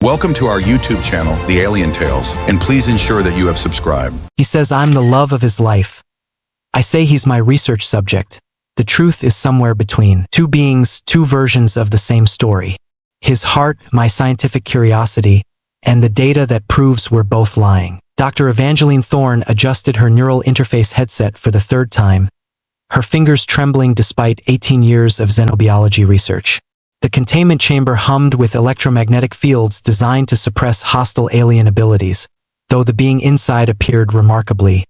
Welcome to our YouTube channel, The Alien Tales, and please ensure that you have subscribed. He says I'm the love of his life. I say he's my research subject. The truth is somewhere between. Two beings, two versions of the same story. His heart, my scientific curiosity, and the data that proves we're both lying. Dr. Evangeline Thorne adjusted her neural interface headset for the third time, her fingers trembling despite 18 years of xenobiology research. The containment chamber hummed with electromagnetic fields designed to suppress hostile alien abilities, though the being inside appeared remarkably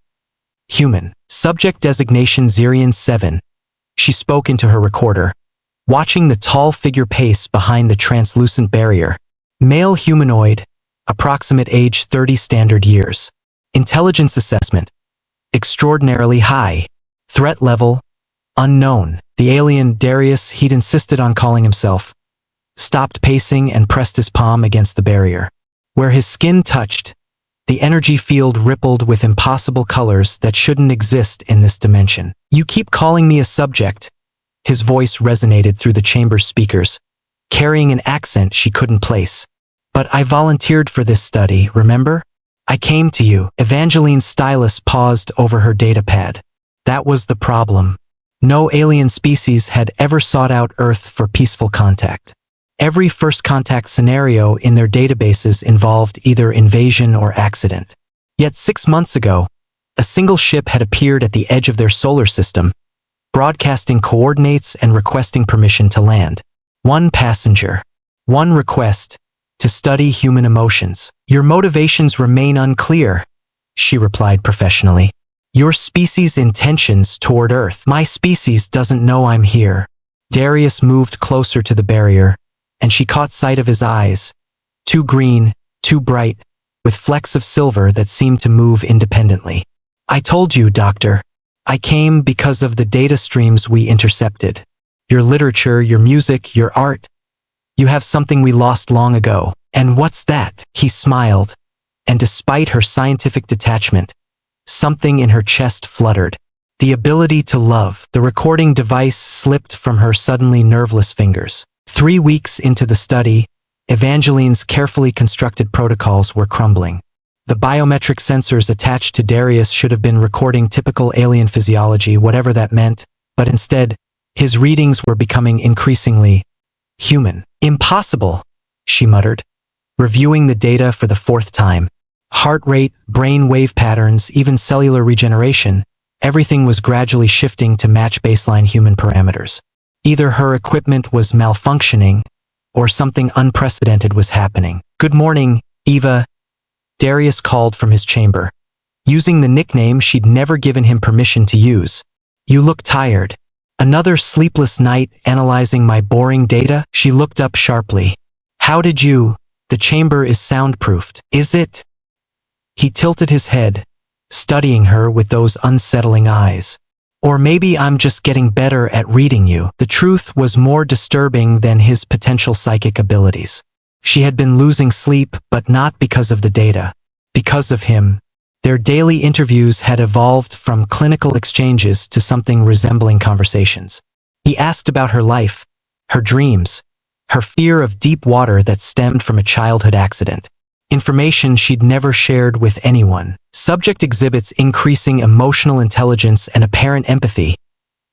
human. Subject designation Xerian 7. She spoke into her recorder, watching the tall figure pace behind the translucent barrier. Male humanoid, approximate age 30 standard years. Intelligence assessment, extraordinarily high. Threat level, unknown. The alien, Darius, he'd insisted on calling himself, stopped pacing and pressed his palm against the barrier. Where his skin touched, the energy field rippled with impossible colors that shouldn't exist in this dimension. You keep calling me a subject. His voice resonated through the chamber's speakers, carrying an accent she couldn't place. But I volunteered for this study, remember? I came to you. Evangeline's stylus paused over her datapad. That was the problem. No alien species had ever sought out Earth for peaceful contact. Every first contact scenario in their databases involved either invasion or accident. Yet 6 months ago, a single ship had appeared at the edge of their solar system, broadcasting coordinates and requesting permission to land. One passenger, one request, to study human emotions. Your motivations remain unclear, she replied professionally. Your species' intentions toward Earth. My species doesn't know I'm here. Darius moved closer to the barrier, and she caught sight of his eyes. Too green, too bright, with flecks of silver that seemed to move independently. I told you, Doctor. I came because of the data streams we intercepted. Your literature, your music, your art. You have something we lost long ago. And what's that? He smiled, and despite her scientific detachment, something in her chest fluttered. The ability to love. The recording device slipped from her suddenly nerveless fingers. 3 weeks into the study, Evangeline's carefully constructed protocols were crumbling. The biometric sensors attached to Darius should have been recording typical alien physiology, whatever that meant, but instead, his readings were becoming increasingly human. Impossible, she muttered, reviewing the data for the 4th time. Heart rate, brain wave patterns, even cellular regeneration, everything was gradually shifting to match baseline human parameters. Either her equipment was malfunctioning, or something unprecedented was happening. Good morning, Eva, Darius called from his chamber, using the nickname she'd never given him permission to use. You look tired. Another sleepless night analyzing my boring data? She looked up sharply. How did you? The chamber is soundproofed. Is it? He tilted his head, studying her with those unsettling eyes. Or maybe I'm just getting better at reading you. The truth was more disturbing than his potential psychic abilities. She had been losing sleep, but not because of the data. Because of him. Their daily interviews had evolved from clinical exchanges to something resembling conversations. He asked about her life, her dreams, her fear of deep water that stemmed from a childhood accident. Information she'd never shared with anyone. Subject exhibits increasing emotional intelligence and apparent empathy,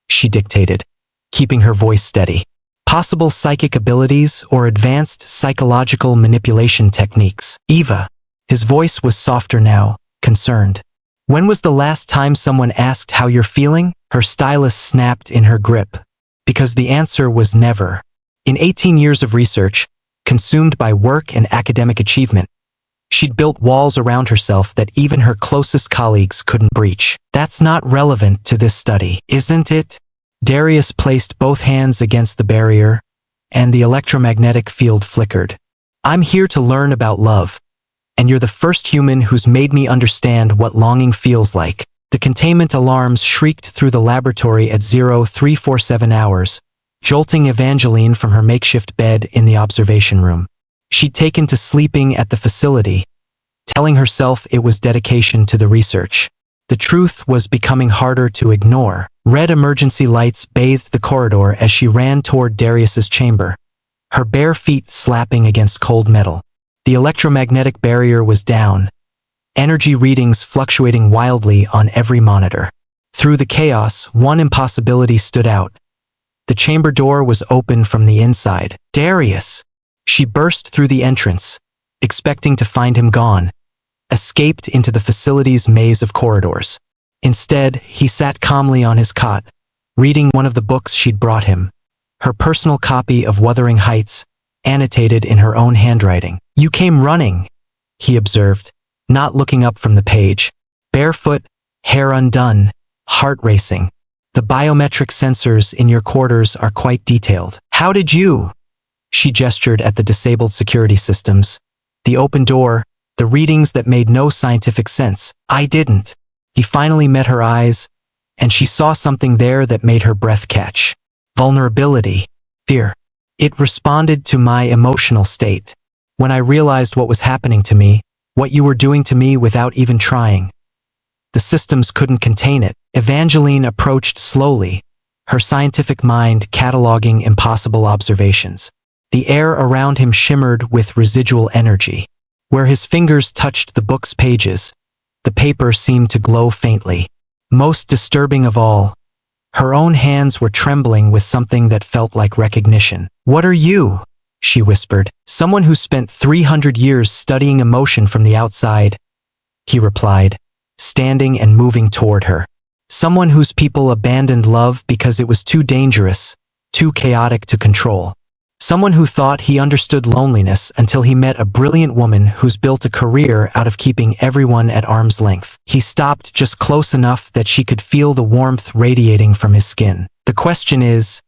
she dictated, keeping her voice steady. Possible psychic abilities or advanced psychological manipulation techniques. Eva. His voice was softer now, concerned. When was the last time someone asked how you're feeling? Her stylus snapped in her grip. Because the answer was never. In 18 years of research, consumed by work and academic achievement, she'd built walls around herself that even her closest colleagues couldn't breach. That's not relevant to this study, isn't it? Darius placed both hands against the barrier, and the electromagnetic field flickered. I'm here to learn about love, and you're the first human who's made me understand what longing feels like. The containment alarms shrieked through the laboratory at 0347 hours, jolting Evangeline from her makeshift bed in the observation room. She'd taken to sleeping at the facility, telling herself it was dedication to the research. The truth was becoming harder to ignore. Red emergency lights bathed the corridor as she ran toward Darius's chamber, her bare feet slapping against cold metal. The electromagnetic barrier was down, energy readings fluctuating wildly on every monitor. Through the chaos, one impossibility stood out. The chamber door was open from the inside. Darius! She burst through the entrance, expecting to find him gone, escaped into the facility's maze of corridors. Instead, he sat calmly on his cot, reading one of the books she'd brought him, her personal copy of Wuthering Heights, annotated in her own handwriting. "You came running," he observed, not looking up from the page. "Barefoot, hair undone, heart racing. The biometric sensors in your quarters are quite detailed. How did you?" She gestured at the disabled security systems. The open door, the readings that made no scientific sense. "I didn't." He finally met her eyes, and she saw something there that made her breath catch. Vulnerability. Fear. "It responded to my emotional state. When I realized what was happening to me, what you were doing to me without even trying. The systems couldn't contain it." Evangeline approached slowly, her scientific mind cataloging impossible observations. The air around him shimmered with residual energy. Where his fingers touched the book's pages, the paper seemed to glow faintly. Most disturbing of all, her own hands were trembling with something that felt like recognition. "What are you?" she whispered. "Someone who spent 300 years studying emotion from the outside," he replied, standing and moving toward her. "Someone whose people abandoned love because it was too dangerous, too chaotic to control. Someone who thought he understood loneliness until he met a brilliant woman who's built a career out of keeping everyone at arm's length." He stopped just close enough that she could feel the warmth radiating from his skin. "The question is,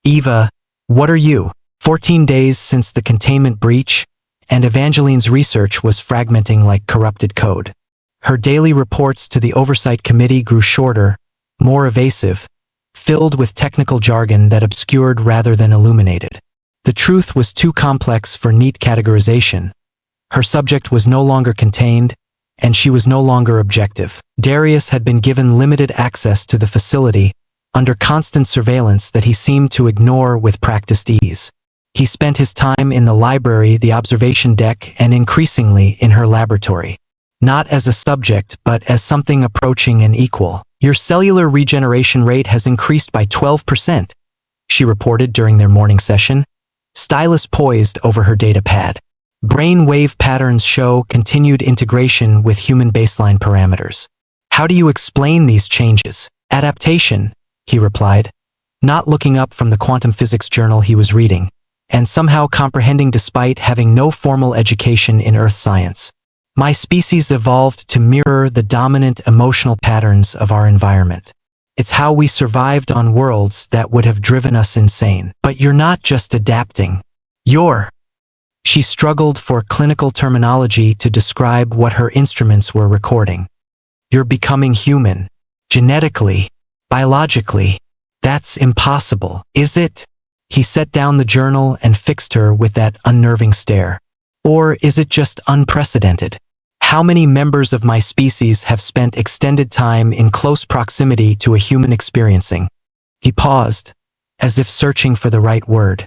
Eva, what are you?" 14 days since the containment breach, and Evangeline's research was fragmenting like corrupted code. Her daily reports to the Oversight Committee grew shorter, more evasive, filled with technical jargon that obscured rather than illuminated. The truth was too complex for neat categorization. Her subject was no longer contained, and she was no longer objective. Darius had been given limited access to the facility, under constant surveillance that he seemed to ignore with practiced ease. He spent his time in the library, the observation deck, and increasingly in her laboratory. Not as a subject, but as something approaching an equal. "Your cellular regeneration rate has increased by 12%, she reported during their morning session, stylus poised over her data pad. "Brain wave patterns show continued integration with human baseline parameters. How do you explain these changes?" "Adaptation," he replied, not looking up from the quantum physics journal he was reading, and somehow comprehending despite having no formal education in earth science. "My species evolved to mirror the dominant emotional patterns of our environment. It's how we survived on worlds that would have driven us insane. But you're not just adapting. You're..." She struggled for clinical terminology to describe what her instruments were recording. "You're becoming human. Genetically. Biologically. That's impossible, is it?" He set down the journal and fixed her with that unnerving stare. "Or is it just unprecedented? How many members of my species have spent extended time in close proximity to a human experiencing?" He paused, as if searching for the right word.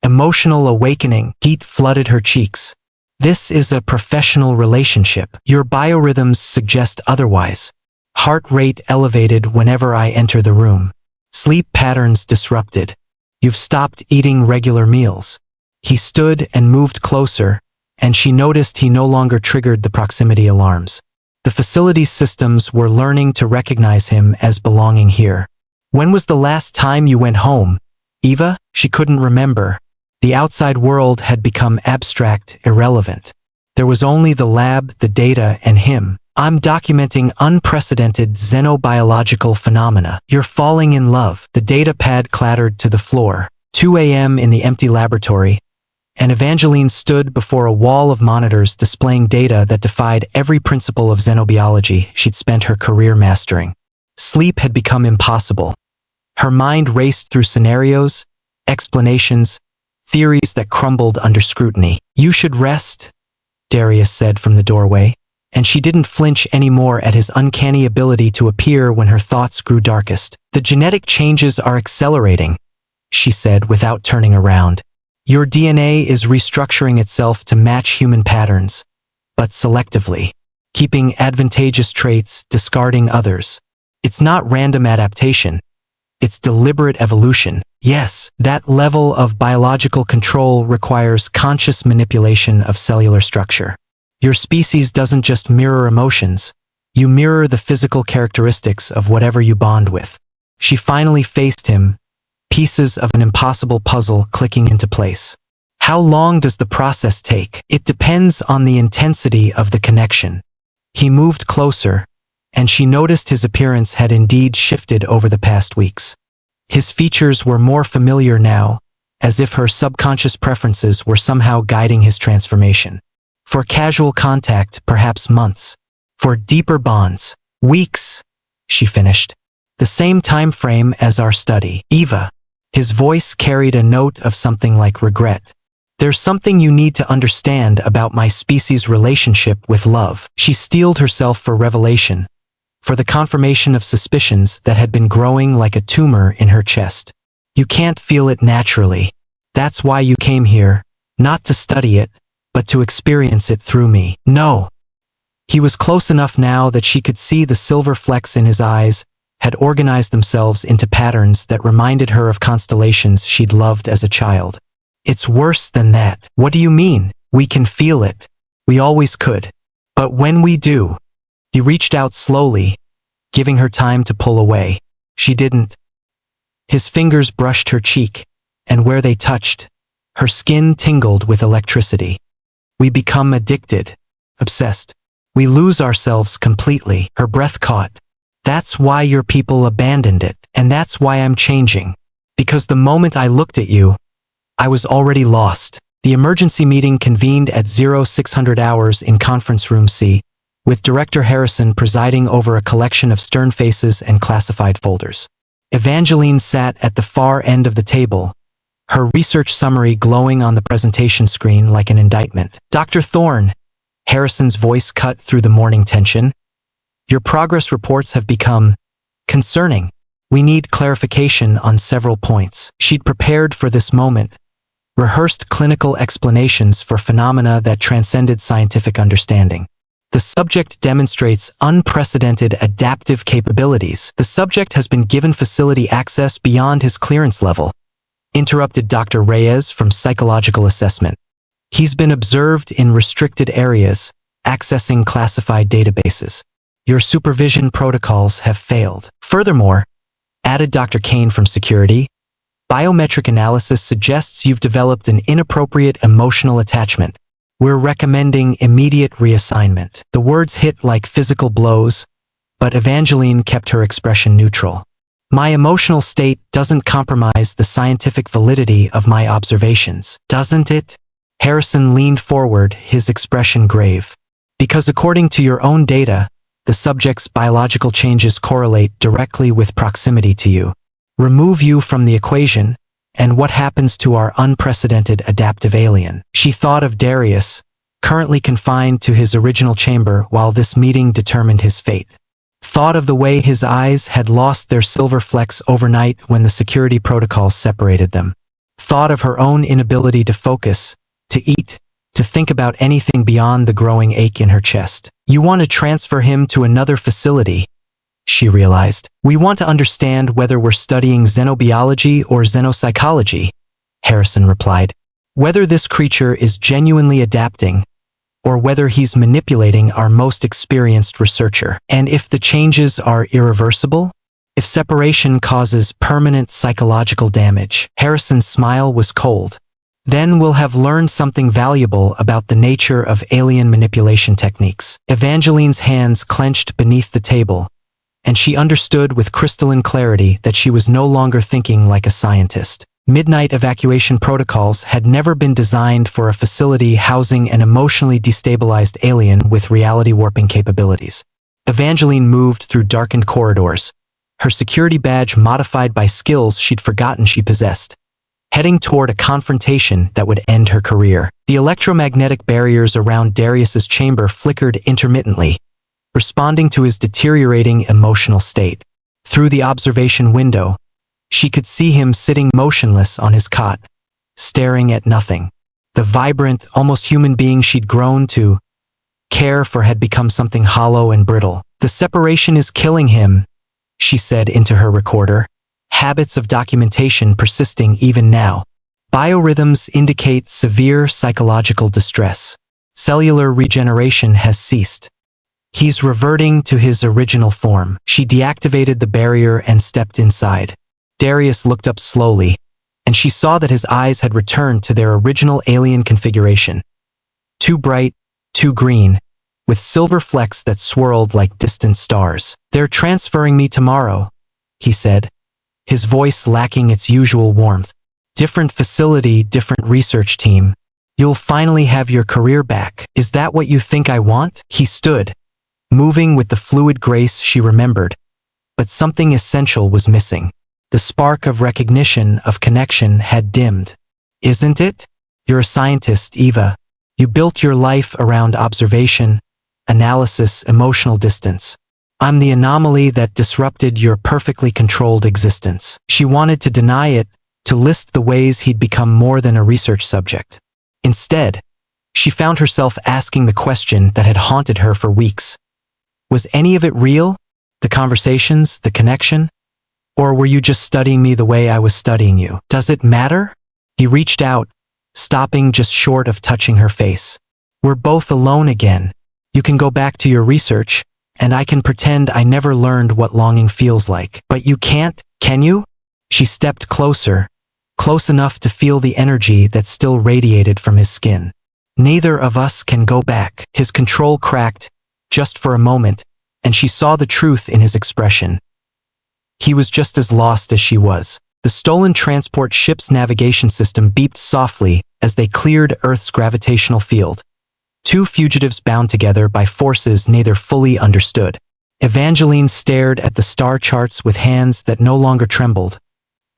"Emotional awakening." Heat flooded her cheeks. "This is a professional relationship. Your biorhythms suggest otherwise. Heart rate elevated whenever I enter the room. Sleep patterns disrupted. You've stopped eating regular meals." He stood and moved closer, and she noticed he no longer triggered the proximity alarms. The facility's systems were learning to recognize him as belonging here. "When was the last time you went home, Eva?" She couldn't remember. The outside world had become abstract, irrelevant. There was only the lab, the data, and him. "I'm documenting unprecedented xenobiological phenomena. You're falling in love." The data pad clattered to the floor. 2 a.m. in the empty laboratory, and Evangeline stood before a wall of monitors displaying data that defied every principle of xenobiology she'd spent her career mastering. Sleep had become impossible. Her mind raced through scenarios, explanations, theories that crumbled under scrutiny. "You should rest," Darius said from the doorway, and she didn't flinch anymore at his uncanny ability to appear when her thoughts grew darkest. "The genetic changes are accelerating," she said without turning around. Your DNA is restructuring itself to match human patterns, but selectively, keeping advantageous traits, discarding others. It's not random adaptation. It's deliberate evolution. Yes, that level of biological control requires conscious manipulation of cellular structure. Your species doesn't just mirror emotions. You mirror the physical characteristics of whatever you bond with. She finally faced him, pieces of an impossible puzzle clicking into place. How long does the process take? It depends on the intensity of the connection. He moved closer, and she noticed his appearance had indeed shifted over the past weeks. His features were more familiar now, as if her subconscious preferences were somehow guiding his transformation. For casual contact, perhaps months. For deeper bonds, weeks, she finished. The same time frame as our study. Eva. His voice carried a note of something like regret. There's something you need to understand about my species' relationship with love. She steeled herself for revelation, for the confirmation of suspicions that had been growing like a tumor in her chest. You can't feel it naturally. That's why you came here, not to study it, but to experience it through me. No. He was close enough now that she could see the silver flecks in his eyes had organized themselves into patterns that reminded her of constellations she'd loved as a child. It's worse than that. What do you mean? We can feel it. We always could. But when we do. He reached out slowly, giving her time to pull away. She didn't. His fingers brushed her cheek, and where they touched, her skin tingled with electricity. We become addicted, obsessed. We lose ourselves completely. Her breath caught. That's why your people abandoned it, and that's why I'm changing. Because the moment I looked at you, I was already lost. The emergency meeting convened at 0600 hours in conference room C, with Director Harrison presiding over a collection of stern faces and classified folders. Evangeline sat at the far end of the table, her research summary glowing on the presentation screen like an indictment. Dr. Thorne, Harrison's voice cut through the morning tension. Your progress reports have become concerning. We need clarification on several points. She'd prepared for this moment, rehearsed clinical explanations for phenomena that transcended scientific understanding. The subject demonstrates unprecedented adaptive capabilities. The subject has been given facility access beyond his clearance level, interrupted Dr. Reyes from psychological assessment. He's been observed in restricted areas, accessing classified databases. Your supervision protocols have failed. Furthermore, added Dr. Kane from security, biometric analysis suggests you've developed an inappropriate emotional attachment. We're recommending immediate reassignment. The words hit like physical blows, but Evangeline kept her expression neutral. My emotional state doesn't compromise the scientific validity of my observations, doesn't it? Harrison leaned forward, his expression grave. Because according to your own data, the subject's biological changes correlate directly with proximity to you. Remove you from the equation, and what happens to our unprecedented adaptive alien? She thought of Darius, currently confined to his original chamber while this meeting determined his fate. Thought of the way his eyes had lost their silver flecks overnight when the security protocols separated them. Thought of her own inability to focus, to eat, to think about anything beyond the growing ache in her chest. You want to transfer him to another facility, she realized. We want to understand whether we're studying xenobiology or xenopsychology, Harrison replied. Whether this creature is genuinely adapting, or whether he's manipulating our most experienced researcher. And if the changes are irreversible? If separation causes permanent psychological damage? Harrison's smile was cold. Then we'll have learned something valuable about the nature of alien manipulation techniques. Evangeline's hands clenched beneath the table, and she understood with crystalline clarity that she was no longer thinking like a scientist. Midnight evacuation protocols had never been designed for a facility housing an emotionally destabilized alien with reality warping capabilities. Evangeline moved through darkened corridors, her security badge modified by skills she'd forgotten she possessed, heading toward a confrontation that would end her career. The electromagnetic barriers around Darius's chamber flickered intermittently, responding to his deteriorating emotional state. Through the observation window, she could see him sitting motionless on his cot, staring at nothing. The vibrant, almost human being she'd grown to care for had become something hollow and brittle. The separation is killing him, she said into her recorder, habits of documentation persisting even now. Biorhythms indicate severe psychological distress. Cellular regeneration has ceased. He's reverting to his original form. She deactivated the barrier and stepped inside. Darius looked up slowly, and she saw that his eyes had returned to their original alien configuration. Too bright, too green, with silver flecks that swirled like distant stars. "They're transferring me tomorrow," he said, his voice lacking its usual warmth. "Different facility, different research team. You'll finally have your career back. Is that what you think I want?" He stood, moving with the fluid grace she remembered, but something essential was missing. The spark of recognition, of connection, had dimmed. "Isn't it? You're a scientist, Eva. You built your life around observation, analysis, emotional distance. I'm the anomaly that disrupted your perfectly controlled existence." She wanted to deny it, to list the ways he'd become more than a research subject. Instead, she found herself asking the question that had haunted her for weeks. Was any of it real? The conversations, the connection? Or were you just studying me the way I was studying you? Does it matter? He reached out, stopping just short of touching her face. "We're both alone again. You can go back to your research, and I can pretend I never learned what longing feels like. But you can't, can you?" She stepped closer, close enough to feel the energy that still radiated from his skin. "Neither of us can go back." His control cracked, just for a moment, and she saw the truth in his expression. He was just as lost as she was. The stolen transport ship's navigation system beeped softly as they cleared Earth's gravitational field. Two fugitives bound together by forces neither fully understood. Evangeline stared at the star charts with hands that no longer trembled,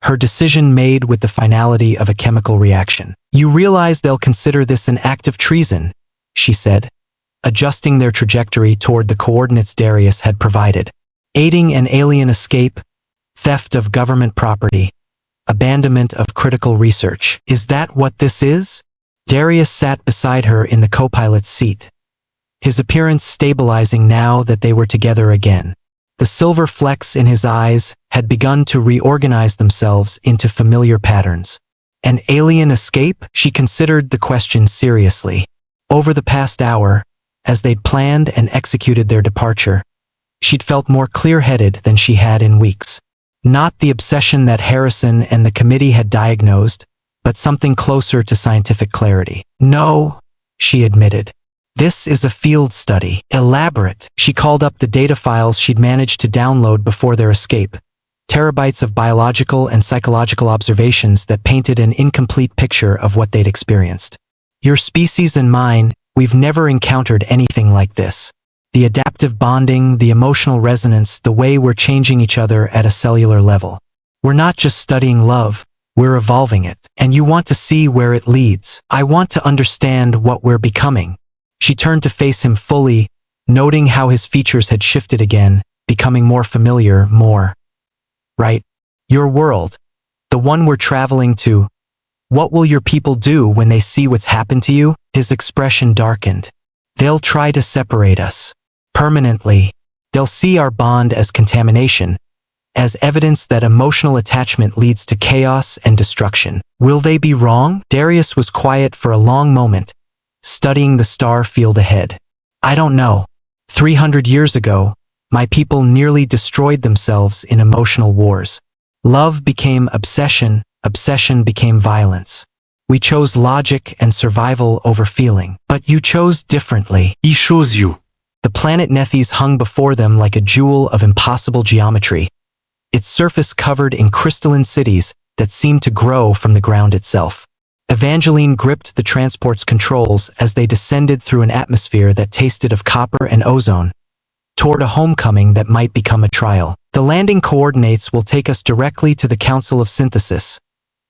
her decision made with the finality of a chemical reaction. "You realize they'll consider this an act of treason," she said, adjusting their trajectory toward the coordinates Darius had provided. "Aiding an alien escape, theft of government property, abandonment of critical research. Is that what this is?" Darius sat beside her in the co-pilot's seat, his appearance stabilizing now that they were together again. The silver flecks in his eyes had begun to reorganize themselves into familiar patterns. An alien escape? She considered the question seriously. Over the past hour, as they'd planned and executed their departure, she'd felt more clear-headed than she had in weeks. Not the obsession that Harrison and the committee had diagnosed, but something closer to scientific clarity. "No," she admitted. "This is a field study. Elaborate." She called up the data files she'd managed to download before their escape. Terabytes of biological and psychological observations that painted an incomplete picture of what they'd experienced. "Your species and mine, we've never encountered anything like this. The adaptive bonding, the emotional resonance, the way we're changing each other at a cellular level. We're not just studying love, we're evolving it. And you want to see where it leads. I want to understand what we're becoming." She turned to face him fully, noting how his features had shifted again, becoming more familiar, more right. "Your world, the one we're traveling to. What will your people do when they see what's happened to you?" His expression darkened. "They'll try to separate us. Permanently. They'll see our bond as contamination, as evidence that emotional attachment leads to chaos and destruction. Will they be wrong?" Darius was quiet for a long moment, studying the star field ahead. "I don't know. 300 years ago, my people nearly destroyed themselves in emotional wars. Love became obsession, obsession became violence. We chose logic and survival over feeling. But you chose differently." He chose you. The planet Nethys hung before them like a jewel of impossible geometry, its surface covered in crystalline cities that seemed to grow from the ground itself. Evangeline gripped the transport's controls as they descended through an atmosphere that tasted of copper and ozone, toward a homecoming that might become a trial. "The landing coordinates will take us directly to the Council of Synthesis,"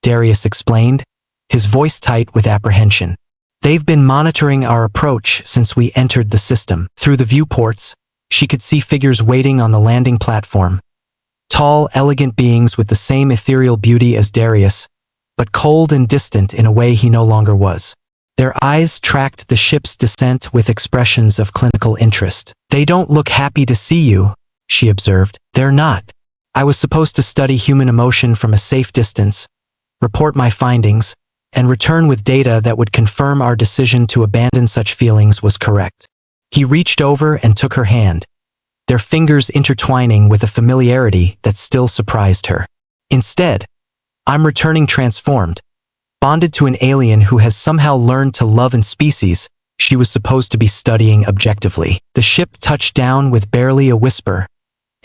Darius explained, his voice tight with apprehension. "They've been monitoring our approach since we entered the system." Through the viewports, she could see figures waiting on the landing platform. Tall, elegant beings with the same ethereal beauty as Darius, but cold and distant in a way he no longer was. Their eyes tracked the ship's descent with expressions of clinical interest. "They don't look happy to see you," she observed. "They're not. I was supposed to study human emotion from a safe distance, report my findings, and return with data that would confirm our decision to abandon such feelings was correct." He reached over and took her hand, their fingers intertwining with a familiarity that still surprised her. "Instead, I'm returning transformed, bonded to an alien who has somehow learned to love in species she was supposed to be studying objectively." The ship touched down with barely a whisper,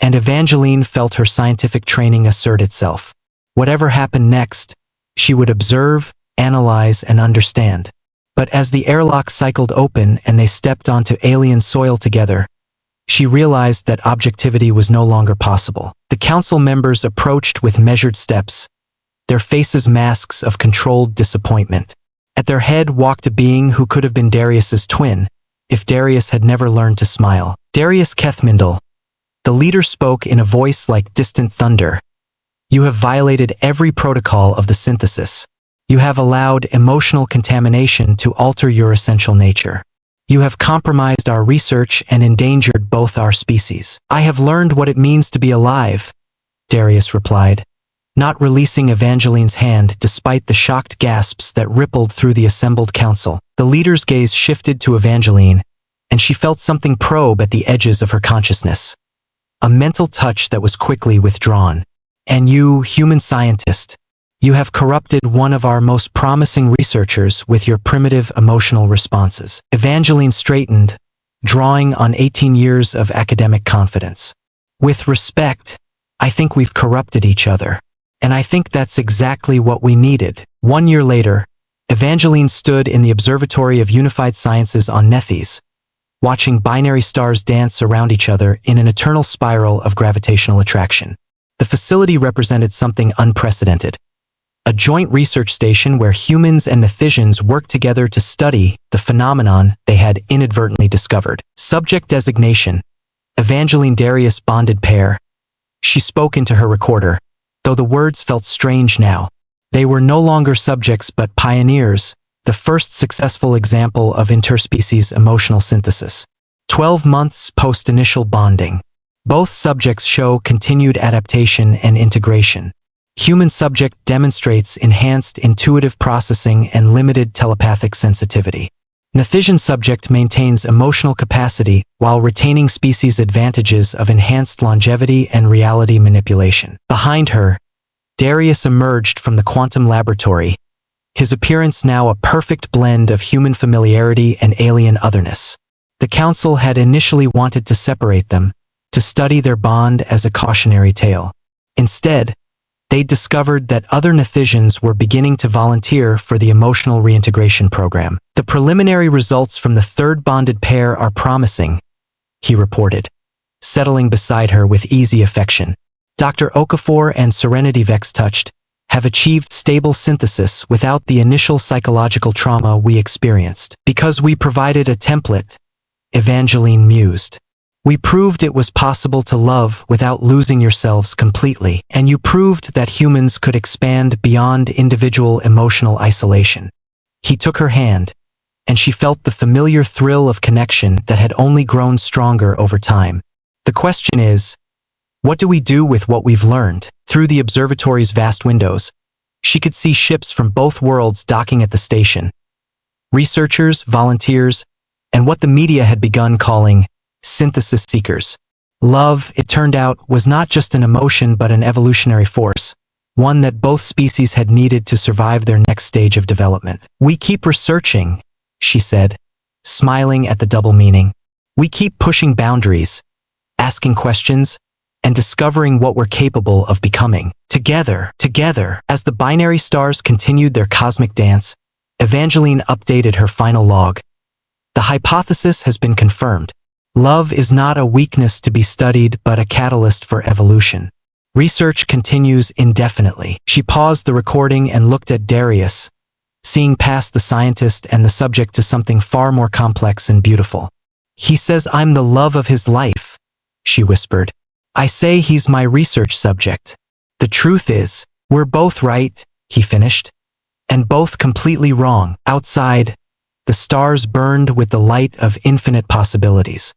and Evangeline felt her scientific training assert itself. Whatever happened next, she would observe, analyze, and understand. But as the airlock cycled open and they stepped onto alien soil together, she realized that objectivity was no longer possible. The council members approached with measured steps, their faces masks of controlled disappointment. At their head walked a being who could have been Darius's twin, if Darius had never learned to smile. Darius Kethmindel. The leader spoke in a voice like distant thunder. "You have violated every protocol of the synthesis. You have allowed emotional contamination to alter your essential nature. You have compromised our research and endangered both our species." "I have learned what it means to be alive," Darius replied, not releasing Evangeline's hand despite the shocked gasps that rippled through the assembled council. The leader's gaze shifted to Evangeline, and she felt something probe at the edges of her consciousness. A mental touch that was quickly withdrawn. "And you, human scientist, you have corrupted one of our most promising researchers with your primitive emotional responses." Evangeline straightened, drawing on 18 years of academic confidence. "With respect, I think we've corrupted each other. And I think that's exactly what we needed." 1 year later, Evangeline stood in the Observatory of Unified Sciences on Nethys, watching binary stars dance around each other in an eternal spiral of gravitational attraction. The facility represented something unprecedented. A joint research station where humans and Nethisians worked together to study the phenomenon they had inadvertently discovered. Subject designation: Evangeline Darius bonded pair. She spoke into her recorder, though the words felt strange now. They were no longer subjects but pioneers, the first successful example of interspecies emotional synthesis. 12 months post-initial bonding. Both subjects show continued adaptation and integration. Human subject demonstrates enhanced intuitive processing and limited telepathic sensitivity. Nethisian subject maintains emotional capacity while retaining species advantages of enhanced longevity and reality manipulation. Behind her, Darius emerged from the quantum laboratory, his appearance now a perfect blend of human familiarity and alien otherness. The council had initially wanted to separate them, to study their bond as a cautionary tale. Instead, they discovered that other Nethisians were beginning to volunteer for the emotional reintegration program. "The preliminary results from the third bonded pair are promising," he reported, settling beside her with easy affection. "Dr. Okafor and Serenity Vex touched, have achieved stable synthesis without the initial psychological trauma we experienced. Because we provided a template," Evangeline mused. "We proved it was possible to love without losing yourselves completely, and you proved that humans could expand beyond individual emotional isolation." He took her hand, and she felt the familiar thrill of connection that had only grown stronger over time. "The question is, what do we do with what we've learned?" Through the observatory's vast windows, she could see ships from both worlds docking at the station. Researchers, volunteers, and what the media had begun calling synthesis seekers. Love, it turned out, was not just an emotion but an evolutionary force, one that both species had needed to survive their next stage of development. "We keep researching," she said, smiling at the double meaning. "We keep pushing boundaries, asking questions, and discovering what we're capable of becoming. Together. As the binary stars continued their cosmic dance, Evangeline updated her final log. "The hypothesis has been confirmed. Love is not a weakness to be studied but a catalyst for evolution. Research continues indefinitely." She paused the recording and looked at Darius, seeing past the scientist and the subject to something far more complex and beautiful. "He says I'm the love of his life," she whispered. "I say he's my research subject. The truth is, we're both right," he finished, And both completely wrong. Outside, the stars burned with the light of infinite possibilities.